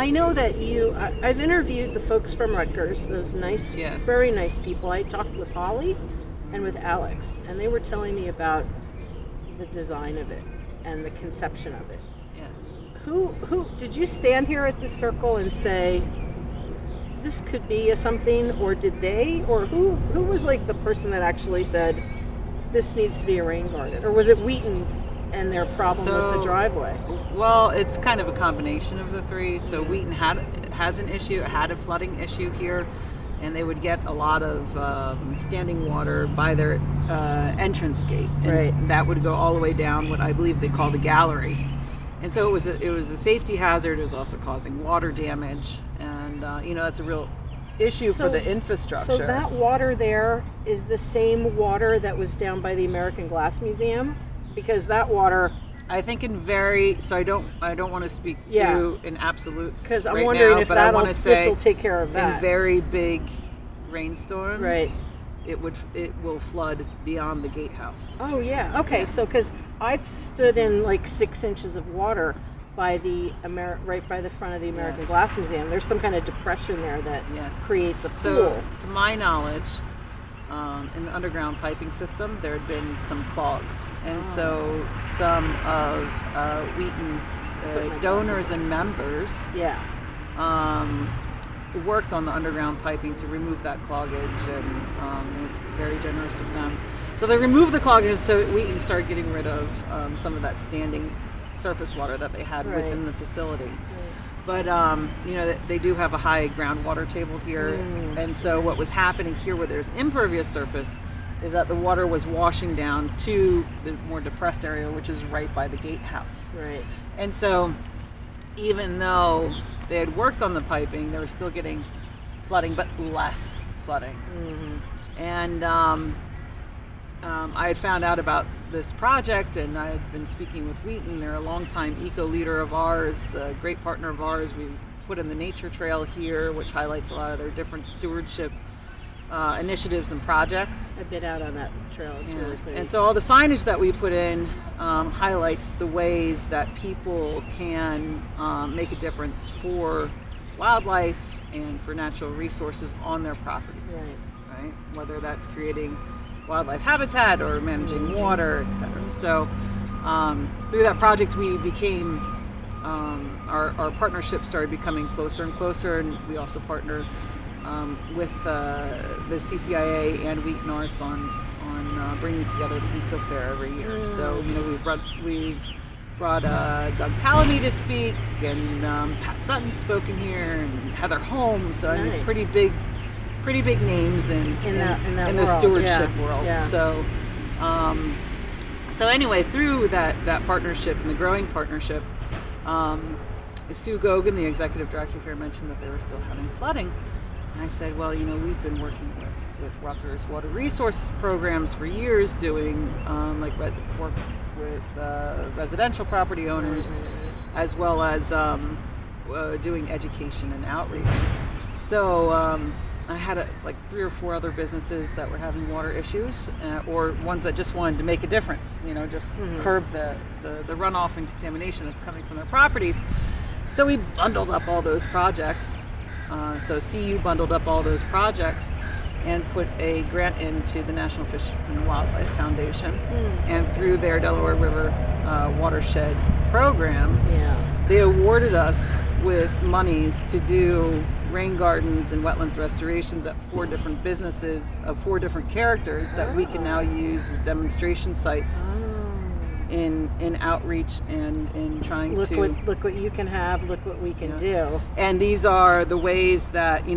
I know that I've interviewed the folks from Rutgers, those nice, very nice people. I talked with Holly and with Alex, and they were telling me about the design of it and the conception of it. Yes. Who did you stand here at the circle and say, this could be something, or did they, or who was like the person that actually said, this needs to be a rain garden? Or was it Wheaton and their problem with the driveway? Well, it's kind of a combination of the three. So Wheaton had a flooding issue here, and they would get a lot of standing water by their entrance gate, and that would go all the way down what I believe they call the gallery. And so it was a safety hazard. It was also causing water damage, and that's a real issue for the infrastructure. So that water there is the same water that was down by the American Glass Museum, because that water, I think I don't want to speak to in absolutes, because I'm wondering if this will take care of that. In very big rainstorms, right, it will flood beyond the gatehouse. Oh yeah, okay. Yeah. So because I've stood in like 6 inches of water by the right by the front of the American Glass Museum. There's some kind of depression there that creates a pool. So, to my knowledge, in the underground piping system, there had been some clogs, and so some of Wheaton's donors and members worked on the underground piping to remove that cloggage, and very generous of them. So they removed the cloggage, so Wheaton started getting rid of some of that standing surface water that they had within the facility. But they do have a high groundwater table here, and so what was happening here, where there's impervious surface, is that the water was washing down to the more depressed area, which is right by the gatehouse. Right. And so, even though they had worked on the piping, they were still getting flooding, but less flooding. Mm-hmm. And I had found out about this project, and I had been speaking with Wheaton. They're a longtime eco leader of ours, a great partner of ours. We put in the nature trail here, which highlights a lot of their different stewardship initiatives and projects. I've been out on that trail. It's really pretty. And so all the signage that we put in highlights the ways that people can make a difference for wildlife and for natural resources on their properties. Right? Whether that's creating wildlife habitat or managing water, etc. So through that project, we became our partnership started becoming closer and closer, and we also partner with the CCIA and Wheaton Arts on bringing together the Eco Fair every year. So we've brought Doug Tallamy to speak, and Pat Sutton spoken here, and Heather Holmes. So I mean, pretty big names in the stewardship world. Yeah. So anyway, through that partnership and the growing partnership, Sue Gogan, the executive director here, mentioned that they were still having flooding. And I said, well, we've been working with Rutgers Water Resources programs for years, doing work with residential property owners, as well as doing education and outreach. So I had 3 or 4 other businesses that were having water issues, or ones that just wanted to make a difference, curb the runoff and contamination that's coming from their properties. So we bundled up all those projects. So CU bundled up all those projects and put a grant into the National Fish and Wildlife Foundation. And through their Delaware River watershed program, they awarded us with monies to do rain gardens and wetlands restorations at 4 different businesses of 4 different characters that we can now use as demonstration sites in outreach and in trying look what you can have, look what we can do. And these are the ways that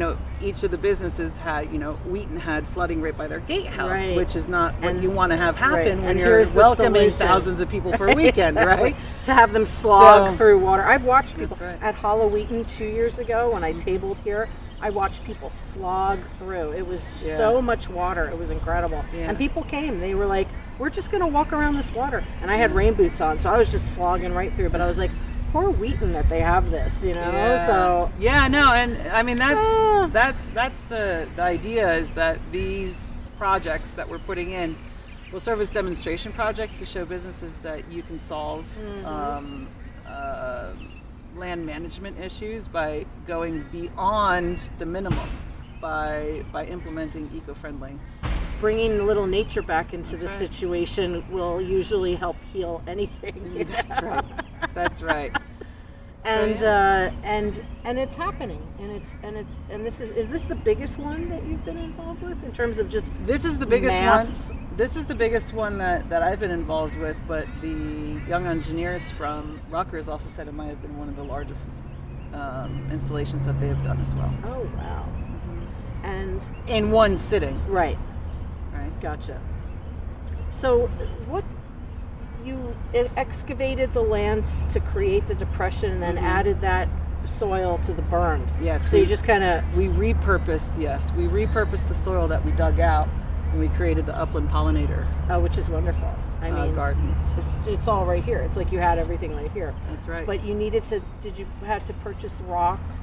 each of the businesses had, Wheaton had flooding right by their gatehouse, which is not what you want to have happen when you're welcoming thousands of people per weekend, right? To have them slog through water. I've watched people at Wheaton 2 years ago when I tabled here. I watched people slog through. It was so much water. It was incredible. And people came. They were like, we're just going to walk around this water. And I had rain boots on, so I was just slogging right through. But I was like, poor Wheaton that they have this, So and I mean that's the idea, is that these projects that we're putting in will serve as demonstration projects to show businesses that you can solve land management issues by going beyond the minimum, by implementing eco-friendly. Bringing a little nature back into That's the right. situation will usually help heal anything. That's right. That's right. And So, yeah. and it's happening, and this is this the biggest one that you've been involved with in terms of just This is the biggest mass? one. This is the biggest one that I've been involved with, but the young engineers from Rutgers also said it might have been one of the largest installations that they have done as well. Oh wow! And In one sitting. right, Right. gotcha. So what you excavated the lands to create the depression, and then added that soil to the berms. Yes. So you just kind of we repurposed the soil that we dug out, and we created the upland pollinator which is wonderful. I mean, gardens. it's all right here. It's like you had everything right here. That's right. But you needed to. Did you have to purchase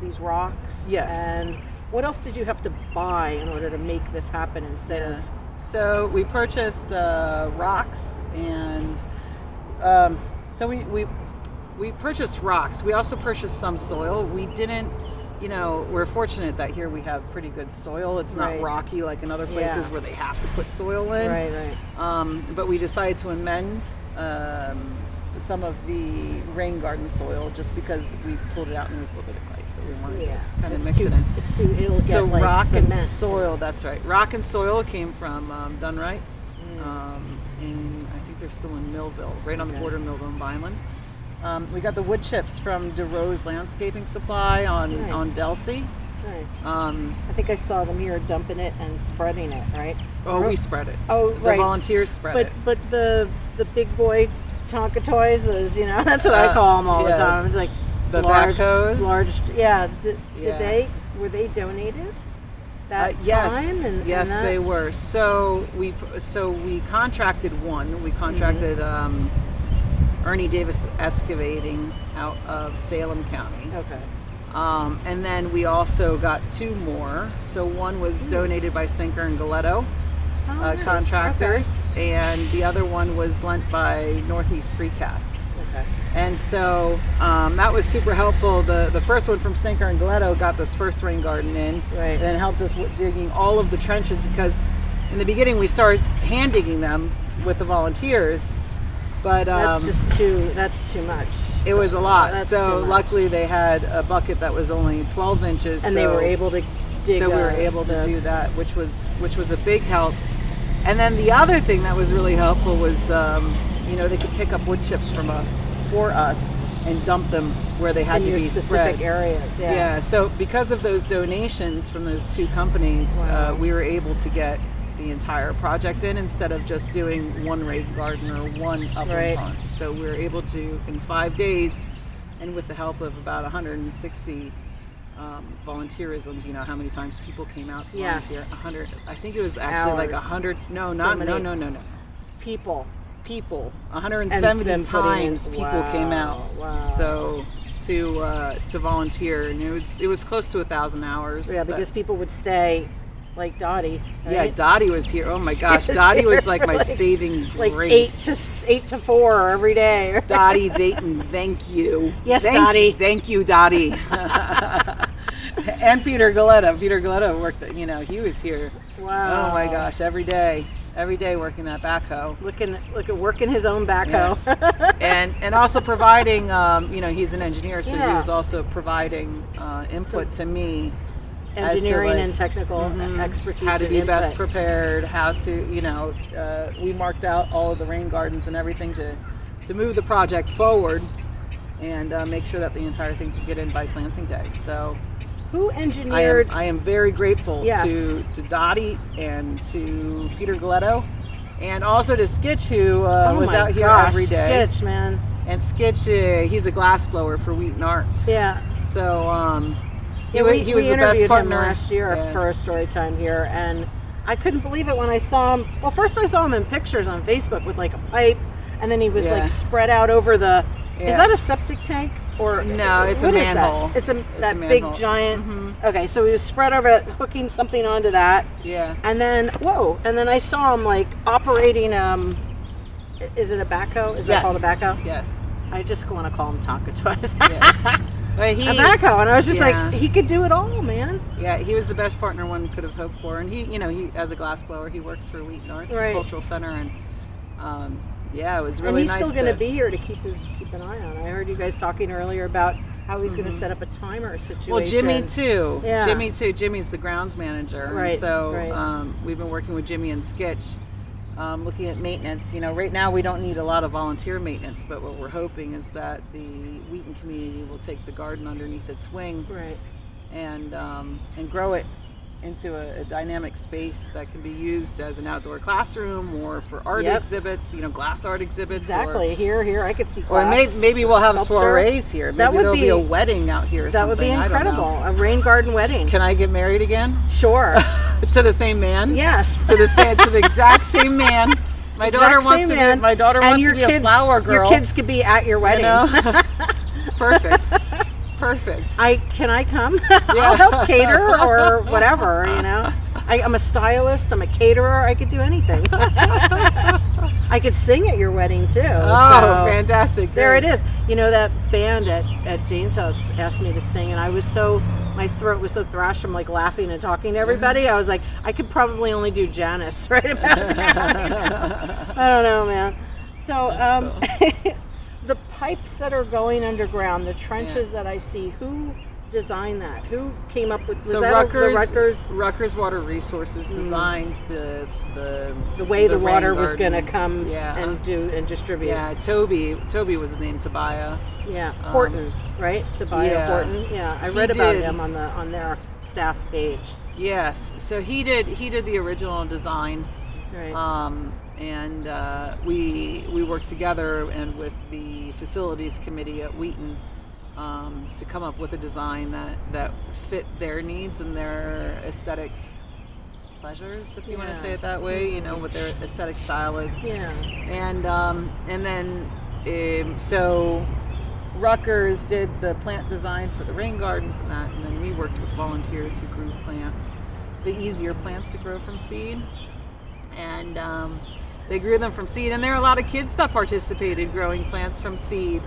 these rocks? Yes. And what else did you have to buy in order to make this happen instead of? So we purchased rocks, and so we purchased rocks. We also purchased some soil. We didn't, we're fortunate that here we have pretty good soil. It's not Right. rocky like in other places Yeah. where they have to put soil in. Right. But we decided to amend some of the rain garden soil just because we pulled it out and there was a little bit of clay, so we wanted to kind of mix it in. It's too. It'll So get like rock cement. and soil, that's right. Rock and soil came from Dunright, and I think they're still in Millville, right on the Okay. border of Millville and Vineland. We got the wood chips from DeRose Landscaping Supply on Nice. Delsey. Nice. Um, I think I saw them here dumping it and spreading it. Right. we spread it. Oh, The right. volunteers spread it. But the big boy Tonka toys, those that's what I call them all the yeah. time. It's like The large, backhoes. Yeah. Did Yeah. were they donated? That Yes, time and yes, that? they were. So we contracted one. We contracted Ernie Davis Excavating out of Salem County. Okay. And then we also got two more. So one was donated by Stinker and Galetto Nice. contractors, and the other one was lent by Northeast Precast. Okay. And so that was super helpful. The first one from Stinker and Galetto got this first rain garden in, Right. and then helped us with digging all of the trenches, because in the beginning we started hand digging them with the volunteers, but That's too much. it was a lot. That's So too much. luckily they had a bucket that was only 12 inches, And they were able to dig. so we were able to do that, which was a big help. And then the other thing that was really helpful was, they could pick up wood chips for us, and dump them where they had in to your be specific spread. areas. Yeah. So because of those donations from those two companies, Wow. we were able to get the entire project in instead of just doing one rain garden or one upland Right. pond. So we were able to, in 5 days, and with the help of about 160 volunteerisms, how many times people came out to Yes. volunteer. 100. I think it was actually like Hours. 100. No, So not many. no. People. People. And 170 then putting in- times people came out. Wow. So to volunteer, and it was close to 1,000 hours. Yeah, because people would stay, like Dottie. Yeah, Right? Dottie was here. Oh my She gosh, was Dottie was here like for my like- saving Like grace. 8 to 4 every day. Dottie Dayton, thank you. Yes, Dottie. Dottie. Thank you, Dottie. And Peter Galetto. Peter Galetto worked. He was here. Wow. Oh my gosh, every day working that backhoe. Look at working his own backhoe. and also providing, he's an engineer, so he Yeah. was also providing input to me. Engineering like, and technical expertise. How to and be input. best prepared, how to, we marked out all of the rain gardens and everything to move the project forward, and make sure that the entire thing could get in by planting day. So Who engineered? I am very grateful Yes. to Dottie and to Peter Galetto, and also to Skitch, who was my out here gosh, every day. Skitch, man. And Skitch, he's a glass blower for Wheaton Arts. Yeah. So he we was the best interviewed partner him last year Yeah. for a story time here, and I couldn't believe it when I saw him. Well, first I saw him in pictures on Facebook with like a pipe, and then he was Yeah. like spread out over the. Is Yeah. that a septic tank or No, it's a what is that? manhole. It's It's that a big manhole. giant. Mhm. Okay, so he was spread over, hooking something onto that, Yeah. and then and then I saw him like operating. Is it a backhoe? Is that called a backhoe? Yes. I just want to call them Tonka toys. Yeah. But a backhoe, and I was just like, he could do it all, man. Yeah, he was the best partner one could have hoped for, and he as a glass blower, he works for Wheaton Arts and Cultural Center, and it was really nice. And he's still going to be here to keep an eye on. I heard you guys talking earlier about how he's going to set up a timer situation. Well, Jimmy too. Yeah. Jimmy too. Jimmy's the grounds manager. Right. And so we've been working with Jimmy and Skitch, looking at maintenance. Right now we don't need a lot of volunteer maintenance, but what we're hoping is that the Wheaton community will take the garden underneath its wing, and grow it into a dynamic space that can be used as an outdoor classroom or for art exhibits, glass art exhibits. Exactly. Here I could see glass. Or maybe we'll have sculpture. Soirees here. Maybe there'll be a wedding out here or that something. Would be incredible. A rain garden wedding. Can I get married again? Sure. To the same man? Yes. To the exact same man. My daughter wants to be a flower girl. Your kids could be at your wedding. It's perfect. Perfect. Can I come? I'll help cater or whatever, I'm a stylist, I'm a caterer, I could do anything. I could sing at your wedding too. Oh, fantastic. There it is. That band at Jane's house asked me to sing, and my throat was so thrashed, I'm like laughing and talking to everybody. I was like, I could probably only do Janice right about now. I don't know, man. So, cool. The pipes that are going underground, the trenches that I see, who designed that? Who came up with? Was that Rutgers Water Resources designed the way the water was going to come and distribute. Yeah, Toby was his name, Tobiah. Yeah, Horton, right? Tobiah Horton. Yeah, I read about him on their staff page. Yes, so he did the original design. Right. And we worked together and with the facilities committee at Wheaton to come up with a design that fit their needs and their aesthetic pleasures, if you want to say it that way. What their aesthetic style is. Yeah. And then so Rutgers did the plant design for the rain gardens and that, and then we worked with volunteers who grew plants, the easier plants to grow from seed. And they grew them from seed, and there are a lot of kids that participated growing plants from seed.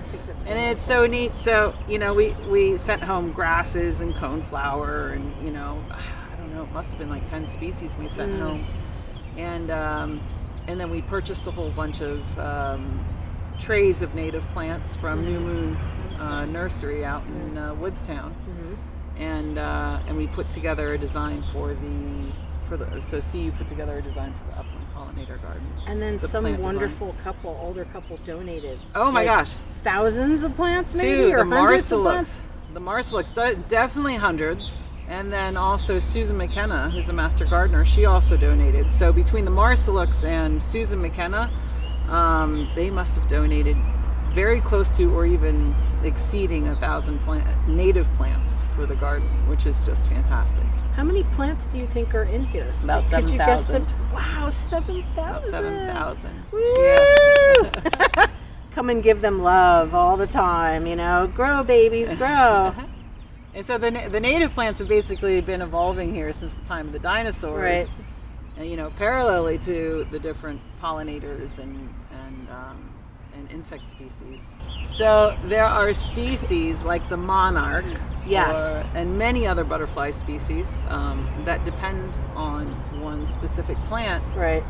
And it's so neat. So we sent home grasses and coneflower, and I don't know, it must have been like 10 species we sent home. And then we purchased a whole bunch of trays of native plants from New Moon Nursery out in Woodstown, and we put together a design so CU put together a design for the Upland Pollinator Gardens. And then some wonderful older couple donated. Oh my gosh. Thousands of plants maybe, or hundreds of plants? The Marsalix, definitely hundreds. And then also Susan McKenna, who's a master gardener, she also donated. So between the Marsalix and Susan McKenna, they must have donated very close to or even exceeding 1,000 native plants for the garden, which is just fantastic. How many plants do you think are in here? About 7,000. Wow, 7,000. About 7,000. Woo! Yeah. Come and give them love all the time, Grow, babies, grow. And so the native plants have basically been evolving here since the time of the dinosaurs. Right. And, parallelly to the different pollinators and insect species. So there are species like the monarch, and many other butterfly species that depend on one specific plant, right,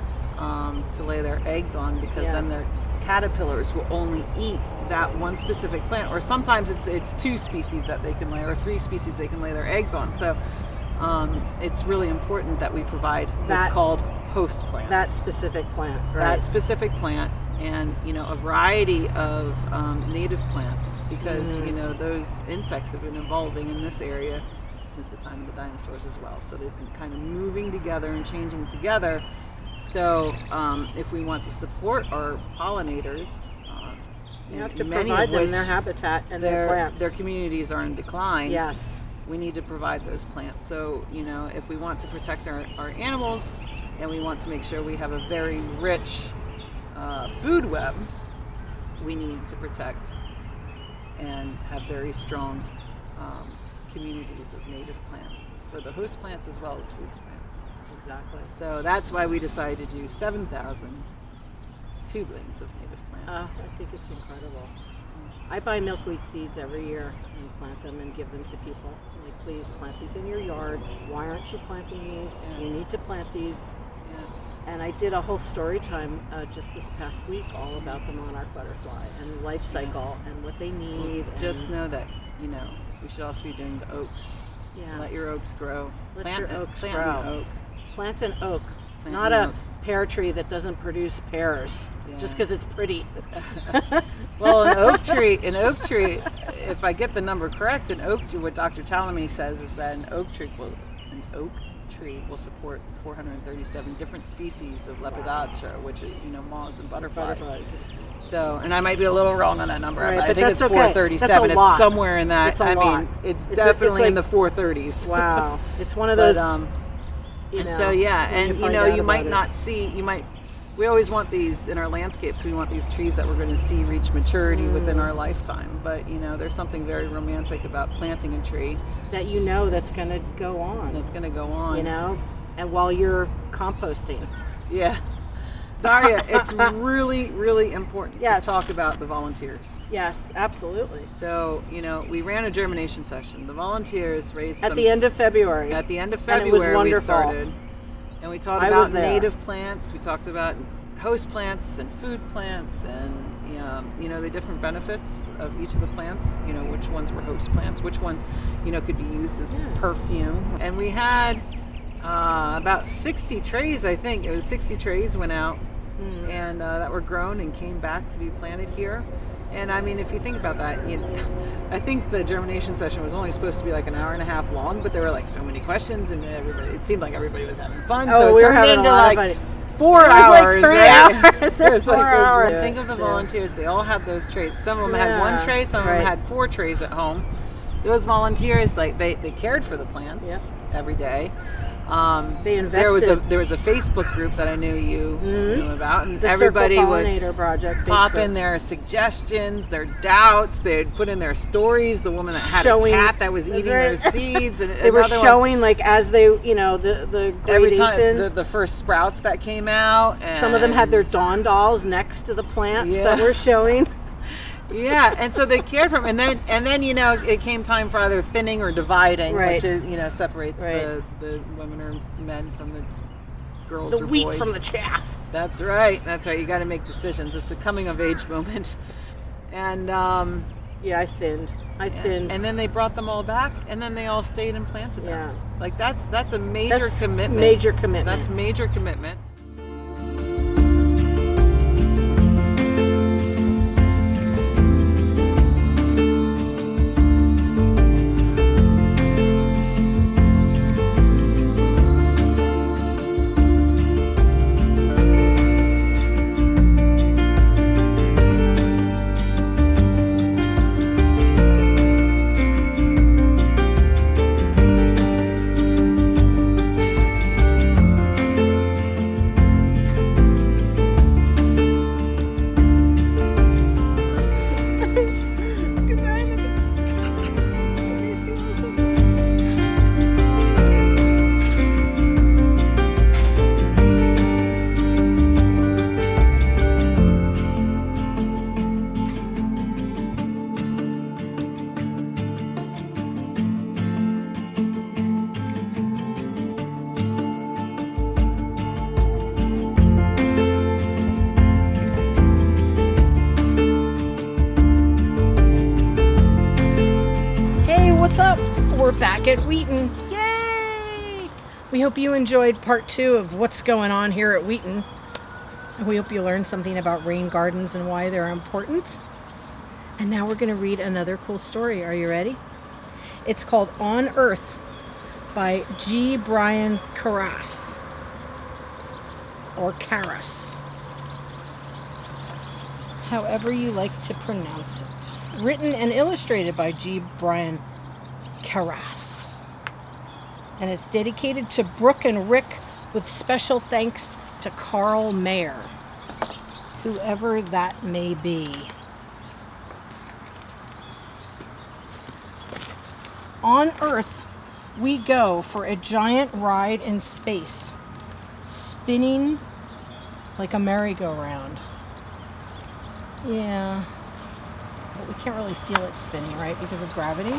to lay their eggs on, because then their caterpillars will only eat that one specific plant, or sometimes it's 2 species that they can lay, or 3 species they can lay their eggs on. So it's really important that we provide what's called host plants. That specific plant, right? That specific plant. And a variety of native plants, because those insects have been evolving in this area since the time of the dinosaurs as well. So they've been kind of moving together and changing together. So if we want to support our pollinators, you have to provide them their habitat and their plants. Their communities are in decline. Yes, we need to provide those plants. So if we want to protect our animals, and we want to make sure we have a very rich food web, we need to protect and have very strong communities of native plants for the host plants as well as food plants. Exactly. So that's why we decided to do 7,000 tubelings of native plants. I think it's incredible. I buy milkweed seeds every year and plant them and give them to people. I'm like, please plant these in your yard. Why aren't you planting these? You need to plant these. And I did a whole story time just this past week all about the monarch butterfly and life cycle and what they need. Just know that, we should also be doing the oaks. Yeah. Let your oaks grow. Let your oaks plant grow. An oak. Plant an oak, Plant not an a oak. pear tree that doesn't produce pears just because it's pretty. Well, an oak tree, if I get the number correct, what Dr. Talamy says is that an oak tree will support 437 different species of Lepidoptera, which are, moths and butterflies. So, and I might be a little wrong on that number, Right, but I but think that's it's okay. 437. That's a lot. It's somewhere in that. It's a lot. It's It's definitely like- in the 430s. Wow. It's one of those, And so yeah, when and find out you might about not see, we always want these in our landscapes, we want these trees that we're going to see reach maturity within our lifetime, but there's something very romantic about planting a tree that that's going to go on. that's going to go on. And while you're composting. Yeah. Daria, it's really, really important Yes. to talk about the volunteers. Yes, absolutely. So, we ran a germination session. The volunteers raised At the end of February. At the end of And it was February, we wonderful. started. And we talked I was about there. native plants. We talked about host plants and food plants and, the different benefits of each of the plants. Which ones were host plants, which ones, could be used as perfume. And we had about 60 trays, I think. It was 60 trays went out and that were grown and came back to be planted here. And I mean, if you think about that, I think the germination session was only supposed to be like an hour and a half long, but there were like so many questions and it seemed like everybody was having fun. Oh, so we it were turned having into a lot like of fun. 4 It was like hours. 3 right? hours. It was 4 hours. Think of the volunteers. They all had those trays. Some of them had one tray, some of them had 4 trays at home. Those volunteers, they cared for the plants every day. They invested. There was a Facebook group that I knew you knew about, and The everybody Circle would Pollinator Project pop Facebook. in their suggestions, their doubts. They'd put in their stories. The woman that had Showing- a cat that was eating her That's right. seeds, and They were another one- showing like as they, the every gradation. time the first sprouts that came out. And Some of them had their Dawn dolls next to the plants Yeah. that were showing. Yeah, and so they cared for them, and then it came time for either thinning or dividing, Right. which is separates Right. the women or men from the girls The or wheat boys. from the chaff. That's right. You got to make decisions. It's a coming of age moment, and Yeah, I thinned. and then they brought them all back, and then they all stayed and planted them. Yeah. Like that's a major That's commitment. Major commitment. That's major commitment. What's up? We're back at Wheaton. Yay! We hope you enjoyed part 2 of what's going on here at Wheaton. We hope you learned something about rain gardens and why they're important. And now we're going to read another cool story. Are you ready? It's called On Earth by G. Brian Karras. Or Karras. However you like to pronounce it. Written and illustrated by G. Brian Karras. And it's dedicated to Brooke and Rick with special thanks to Carl Mayer, whoever that may be. On Earth, we go for a giant ride in space, spinning like a merry-go-round. Yeah, but we can't really feel it spinning, right, because of gravity.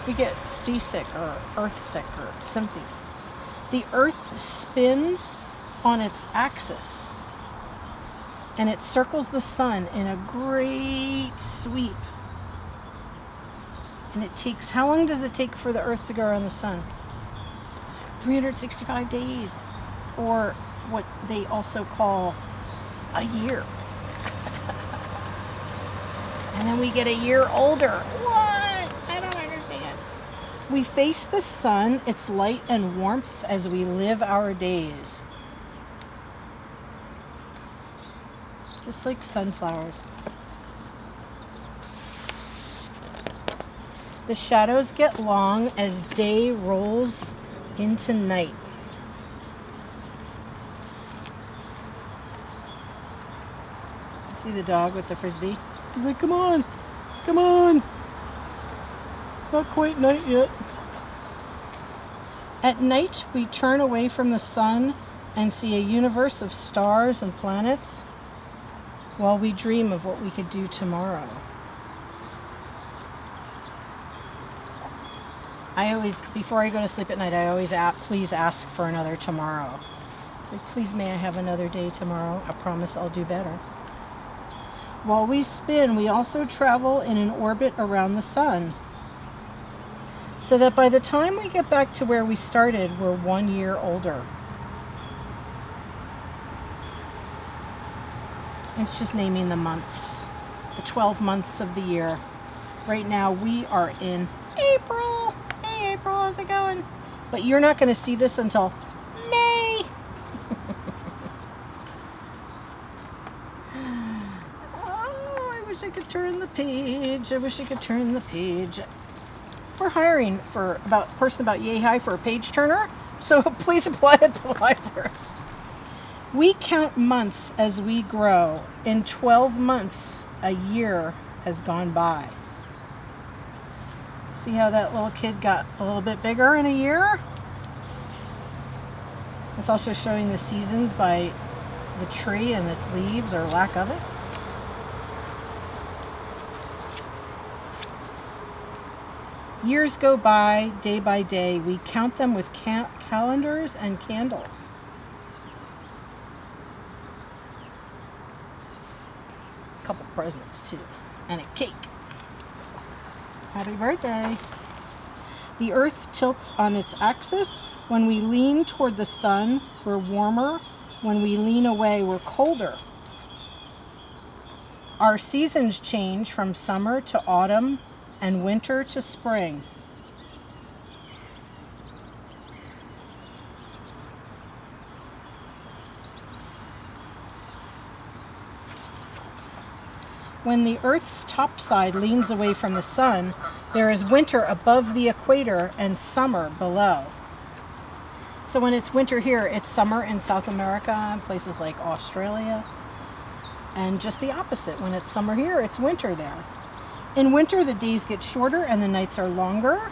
We get seasick or earthsick or something. The earth spins on its axis, and it circles the sun in a great sweep. And it takes, how long does it take for the earth to go around the sun? 365 days, or what they also call a year. And then we get a year older. What? I don't understand. We face the sun, its light and warmth as we live our days. Just like sunflowers. The shadows get long as day rolls into night. See the dog with the frisbee? He's like, come on, come on. It's not quite night yet. At night, we turn away from the sun and see a universe of stars and planets while we dream of what we could do tomorrow. Before I go to sleep at night, I always please ask for another tomorrow. Like, please may I have another day tomorrow? I promise I'll do better. While we spin, we also travel in an orbit around the sun, so that by the time we get back to where we started, we're 1 year older. It's just naming the months, the 12 months of the year. Right now we are in April. Hey April, how's it going? But you're not going to see this until May. Oh, I wish I could turn the page. We're hiring for a person about yay high for a page turner, so please apply at the library. We count months as we grow. In 12 months, a year has gone by. See how that little kid got a little bit bigger in a year? It's also showing the seasons by the tree and its leaves or lack of it. Years go by day. We count them with calendars and candles. A couple presents too, and a cake. Happy birthday. The earth tilts on its axis. When we lean toward the sun, we're warmer. When we lean away, we're colder. Our seasons change from summer to autumn and winter to spring. When the Earth's top side leans away from the sun, there is winter above the equator and summer below. So when it's winter here, it's summer in South America and places like Australia. And just the opposite. When it's summer here, it's winter there. In winter, the days get shorter and the nights are longer.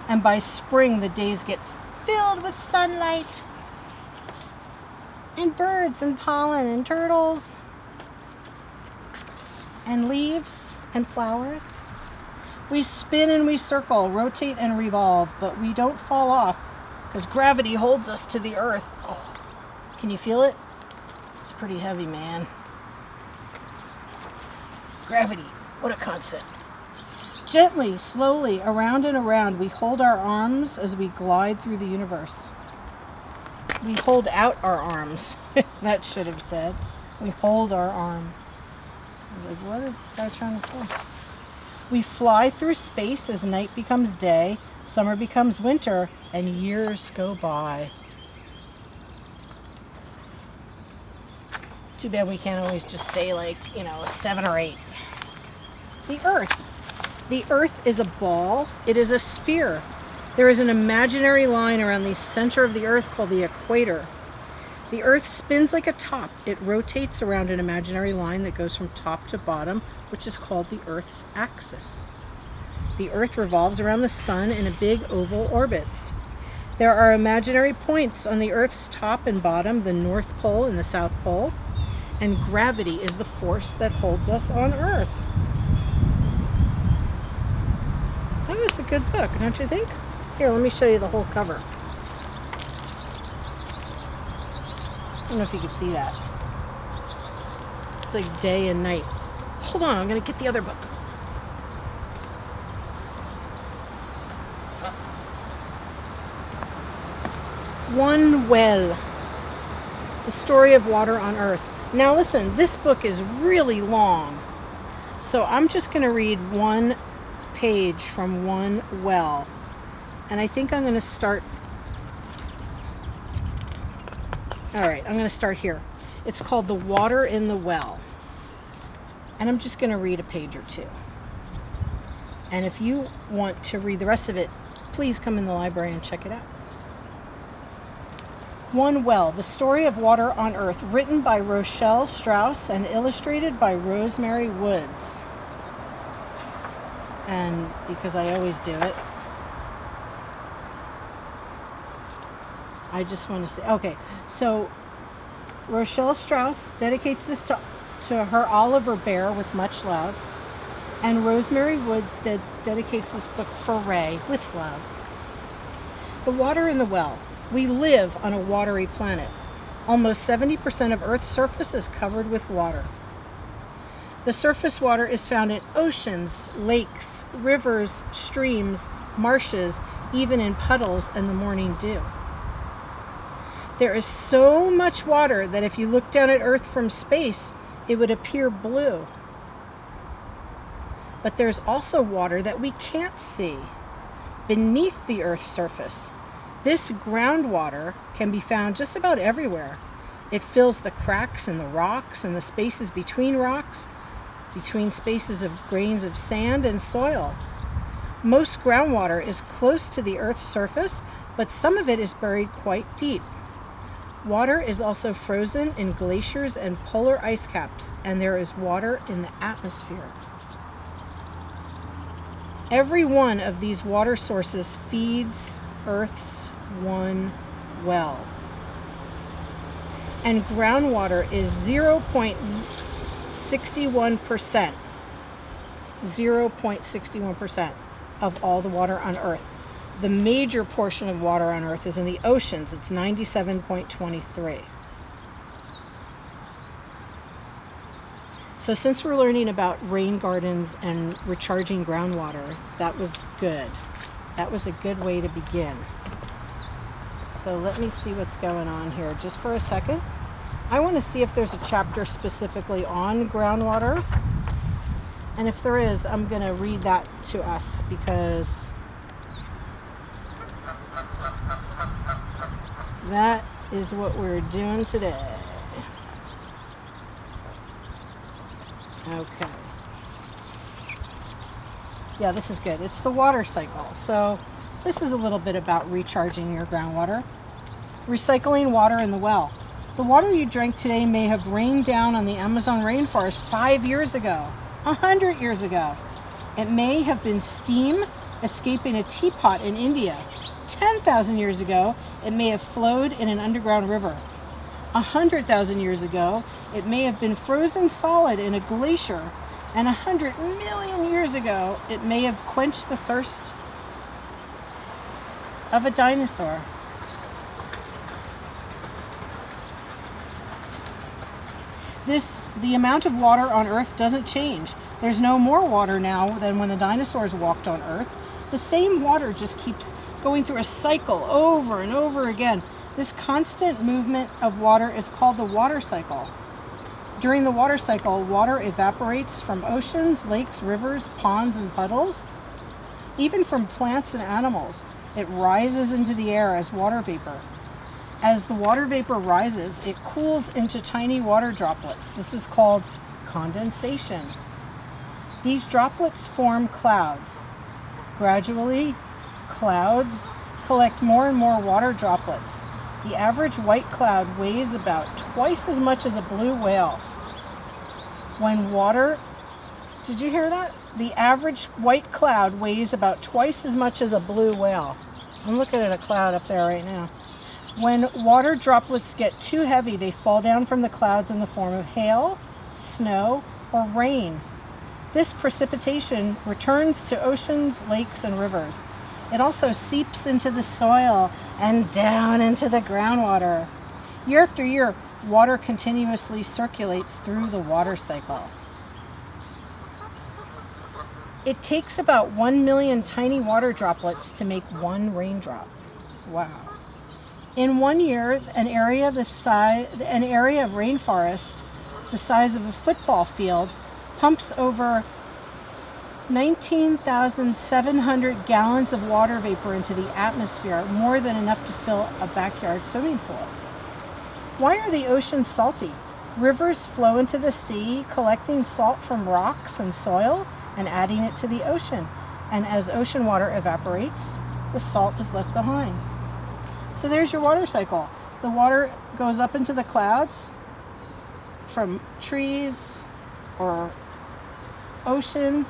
And by spring, the days get filled with sunlight and birds and pollen and turtles and leaves and flowers. We spin and we circle, rotate and revolve, but we don't fall off because gravity holds us to the earth. Oh, can you feel it? It's pretty heavy, man. Gravity, what a concept. Gently, slowly, around and around, we hold our arms as we glide through the universe. We hold out our arms. That should have said. We hold our arms. I was like, what is this guy trying to say? We fly through space as night becomes day, summer becomes winter, and years go by. Too bad we can't always just stay like, 7 or 8. The Earth. The Earth is a ball. It is a sphere. There is an imaginary line around the center of the Earth called the equator. The Earth spins like a top. It rotates around an imaginary line that goes from top to bottom, which is called the Earth's axis. The Earth revolves around the sun in a big oval orbit. There are imaginary points on the Earth's top and bottom, the North Pole and the South Pole. and gravity is the force that holds us on Earth. That was a good book, don't you think? Here, let me show you the whole cover. I don't know if you can see that. It's like day and night. Hold on, I'm going to get the other book. One Well, the story of water on Earth. Now listen, this book is really long. So I'm just going to read one page from One Well. And I think I'm going to start... Alright, I'm going to start here. It's called The Water in the Well. And I'm just going to read a page or two. And if you want to read the rest of it, please come in the library and check it out. One Well, the story of water on Earth, written by Rochelle Strauss and illustrated by Rosemary Woods. And because I always do it, I just want to say, okay, so Rochelle Strauss dedicates this to her Oliver Bear with much love, and Rosemary Woods dedicates this book for Ray with love. The Water in the Well. We live on a watery planet. Almost 70% of Earth's surface is covered with water. The surface water is found in oceans, lakes, rivers, streams, marshes, even in puddles and the morning dew. There is so much water that if you look down at Earth from space, it would appear blue. But there's also water that we can't see beneath the Earth's surface. This groundwater can be found just about everywhere. It fills the cracks in the rocks and the spaces between rocks, between spaces of grains of sand and soil. Most groundwater is close to the Earth's surface, but some of it is buried quite deep. Water is also frozen in glaciers and polar ice caps, and there is water in the atmosphere. Every one of these water sources feeds Earth's one well. And groundwater is 0.61%. 0.61% of all the water on Earth. The major portion of water on Earth is in the oceans. It's 97.23. So since we're learning about rain gardens and recharging groundwater, that was good. That was a good way to begin. So let me see what's going on here just for a second. I want to see if there's a chapter specifically on groundwater. And if there is, I'm going to read that to us because that is what we're doing today. Okay. Yeah, this is good. It's the water cycle. So this is a little bit about recharging your groundwater. Recycling water in the well. The water you drank today may have rained down on the Amazon rainforest 5 years ago, 100 years ago. It may have been steam escaping a teapot in India. 10,000 years ago, it may have flowed in an underground river. 100,000 years ago, it may have been frozen solid in a glacier. And 100 million years ago, it may have quenched the thirst of a dinosaur. The amount of water on Earth doesn't change. There's no more water now than when the dinosaurs walked on Earth. The same water just keeps going through a cycle over and over again. This constant movement of water is called the water cycle. During the water cycle, water evaporates from oceans, lakes, rivers, ponds, and puddles. Even from plants and animals, it rises into the air as water vapor. As the water vapor rises, it cools into tiny water droplets. This is called condensation. These droplets form clouds. Gradually, clouds collect more and more water droplets. The average white cloud weighs about twice as much as a blue whale. Did you hear that? The average white cloud weighs about twice as much as a blue whale. I'm looking at a cloud up there right now. When water droplets get too heavy, they fall down from the clouds in the form of hail, snow, or rain. This precipitation returns to oceans, lakes, and rivers. It also seeps into the soil and down into the groundwater. Year after year, water continuously circulates through the water cycle. It takes about 1 million tiny water droplets to make one raindrop. Wow. In 1 year, an area of rainforest the size of a football field pumps over 19,700 gallons of water vapor into the atmosphere, more than enough to fill a backyard swimming pool. Why are the oceans salty? Rivers flow into the sea, collecting salt from rocks and soil and adding it to the ocean. And as ocean water evaporates, the salt is left behind. So there's your water cycle. The water goes up into the clouds from trees or ocean,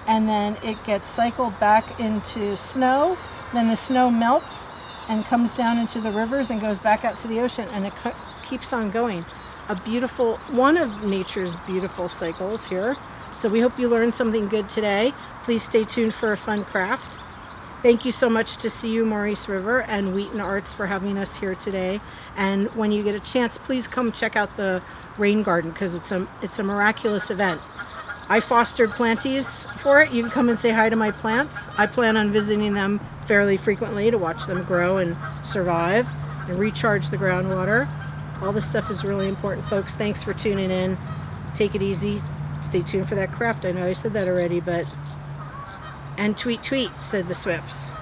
and then it gets cycled back into snow. Then the snow melts and comes down into the rivers and goes back out to the ocean, and it keeps on going. A beautiful, one of nature's beautiful cycles here. So we hope you learned something good today. Please stay tuned for a fun craft. Thank you so much to CU Maurice River and Wheaton Arts for having us here today. And when you get a chance, please come check out the rain garden, because it's a miraculous event. I fostered planties for it. You can come and say hi to my plants. I plan on visiting them fairly frequently to watch them grow and survive and recharge the groundwater. All this stuff is really important, folks. Thanks for tuning in. Take it easy. Stay tuned for that craft. I know I said that already, but... And tweet, tweet, said the Swifts.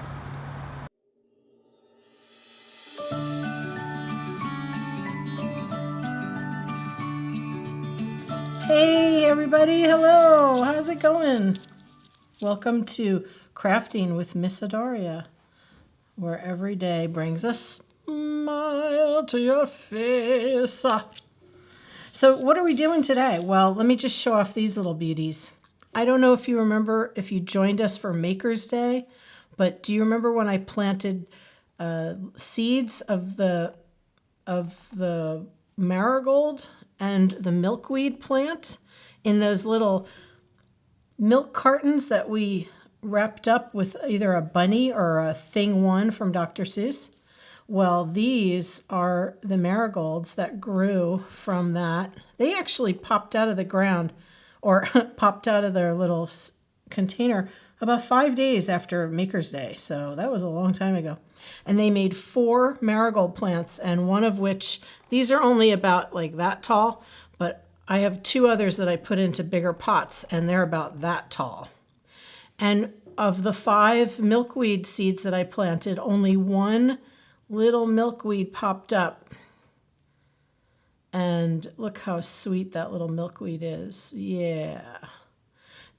Hey everybody, hello, how's it going? Welcome to Crafting with Miss Adaria, where every day brings a smile to your face. So what are we doing today? Well, let me just show off these little beauties. I don't know if you remember, if you joined us for Maker's Day, but do you remember when I planted seeds of the marigold and the milkweed plant in those little milk cartons that we wrapped up with either a bunny or a thing one from Dr. Seuss? Well, these are the marigolds that grew from that. They actually popped out of the ground, or popped out of their little container about 5 days after Maker's Day. So that was a long time ago. And they made 4 marigold plants, and one of which, these are only about like that tall, but I have 2 others that I put into bigger pots, and they're about that tall. And of the 5 milkweed seeds that I planted, only 1 little milkweed popped up. And look how sweet that little milkweed is. Yeah.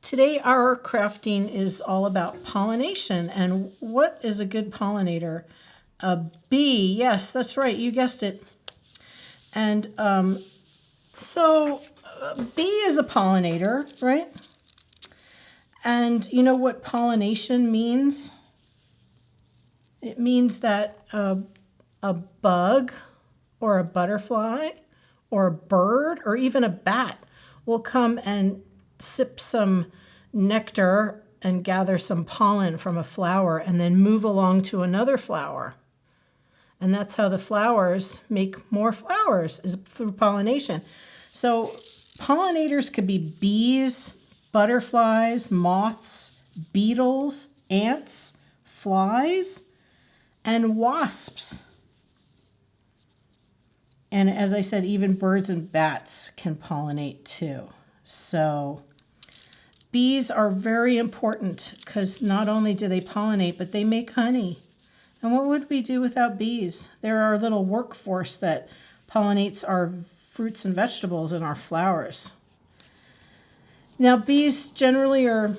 Today our crafting is all about pollination. And what is a good pollinator? A bee. Yes, that's right. You guessed it. And so a bee is a pollinator, right? And you know what pollination means? It means that a bug or a butterfly or a bird or even a bat will come and sip some nectar and gather some pollen from a flower and then move along to another flower. And that's how the flowers make more flowers, is through pollination. So pollinators could be bees, butterflies, moths, beetles, ants, flies, and wasps. And as I said, even birds and bats can pollinate too. So bees are very important because not only do they pollinate, but they make honey. And what would we do without bees? They're our little workforce that pollinates our fruits and vegetables and our flowers. Now, bees generally are,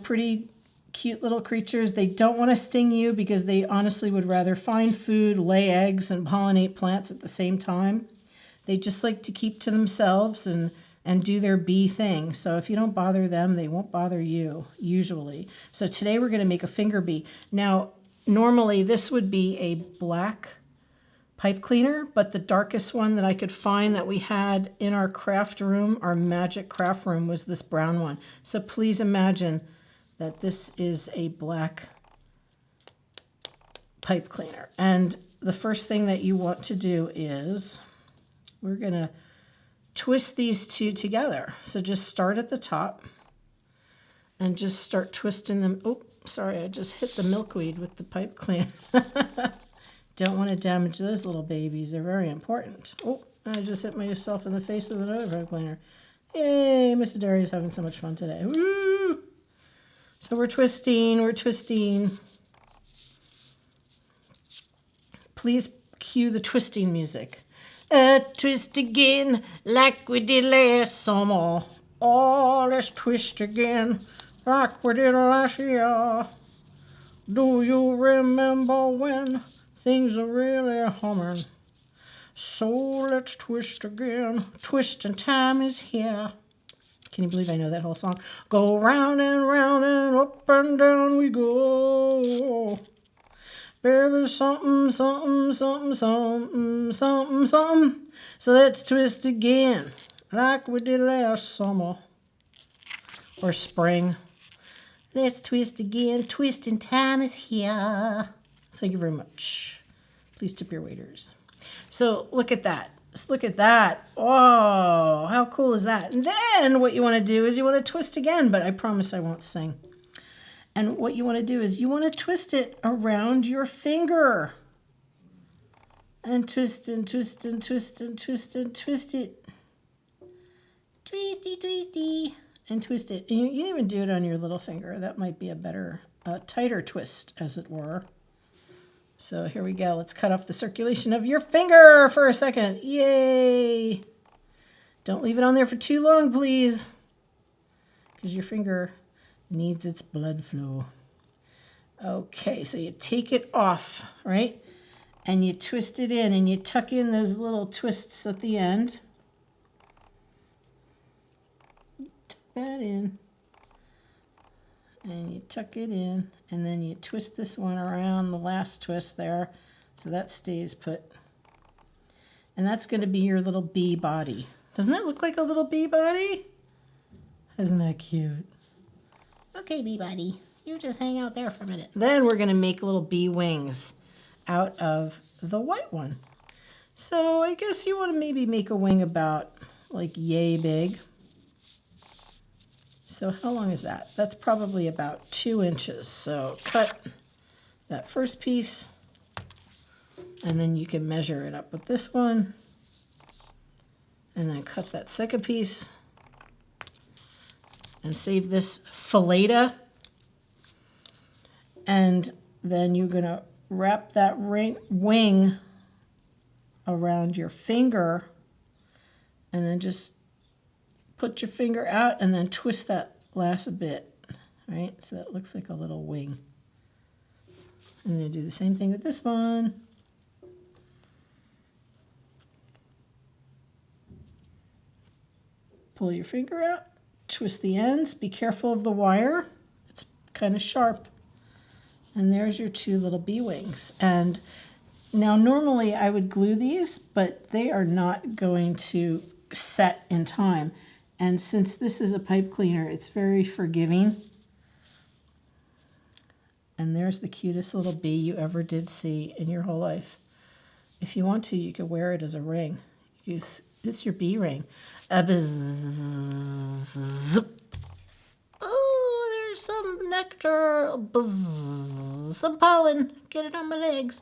pretty cute little creatures. They don't want to sting you because they honestly would rather find food, lay eggs, and pollinate plants at the same time. They just like to keep to themselves and do their bee thing. So if you don't bother them, they won't bother you, usually. So today we're going to make a finger bee. Now, normally this would be a black pipe cleaner, but the darkest one that I could find that we had in our craft room, our magic craft room, was this brown one. So please imagine that this is a black pipe cleaner. And the first thing that you want to do is we're going to twist these two together. So just start at the top and just start twisting them. Oh, sorry, I just hit the milkweed with the pipe cleaner. Don't want to damage those little babies. They're very important. Oh, I just hit myself in the face with another pipe cleaner. Yay, Miss Adaria is having so much fun today. Woo! So we're twisting, we're twisting. Please cue the twisting music. Twist again like we did last summer. Oh, let's twist again like we did last year. Do you remember when things are really humming? So let's twist again. Twisting time is here. Can you believe I know that whole song? Go round and up and down we go. Baby, something, something, something, something, something, something. So let's twist again, like we did last summer. Or spring. Let's twist again. Twisting time is here. Thank you very much. Please tip your waiters. So look at that. Just look at that. Oh, how cool is that? And then what you want to do is you want to twist again, but I promise I won't sing. And what you want to do is you want to twist it around your finger. And twist and twist and twist and twist and twist it. Twisty, twisty. And twist it. And you can even do it on your little finger. That might be a better, tighter twist, as it were. So here we go. Let's cut off the circulation of your finger for a second. Yay! Don't leave it on there for too long, please. Because your finger needs its blood flow. Okay, so you take it off, right? And you twist it in, and you tuck in those little twists at the end. Tuck that in. And you tuck it in, and then you twist this one around the last twist there, so that stays put. And that's going to be your little bee body. Doesn't that look like a little bee body? Isn't that cute? Okay, bee body, you just hang out there for a minute. Then we're going to make little bee wings out of the white one. So I guess you want to maybe make a wing about like yay big. So how long is that? That's probably about 2 inches. So cut that first piece, and then you can measure it up with this one, and then cut that second piece, and save this fillet. And then you're going to wrap that wing around your finger, and then just put your finger out and then twist that last bit, right? So that looks like a little wing. And then do the same thing with this one. Pull your finger out, twist the ends, be careful of the wire. It's kind of sharp. And there's your 2 little bee wings. And now normally I would glue these, but they are not going to set in time. And since this is a pipe cleaner, it's very forgiving. And there's the cutest little bee you ever did see in your whole life. If you want to, you could wear it as a ring. Use this your bee ring. Oh, there's some nectar. Some pollen. Get it on my legs.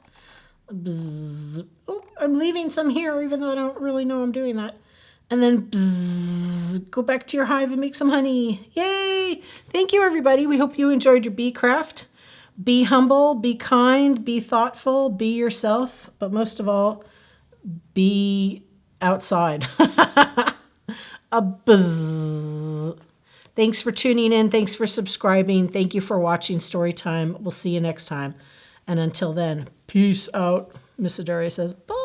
Oh, I'm leaving some here, even though I don't really know I'm doing that. And then go back to your hive and make some honey. Yay! Thank you, everybody. We hope you enjoyed your bee craft. Be humble, be kind, be thoughtful, be yourself, but most of all, be outside. A buzz. Thanks for tuning in. Thanks for subscribing. Thank you for watching Storytime. We'll see you next time. And until then, peace out. Miss Adaria says, bye.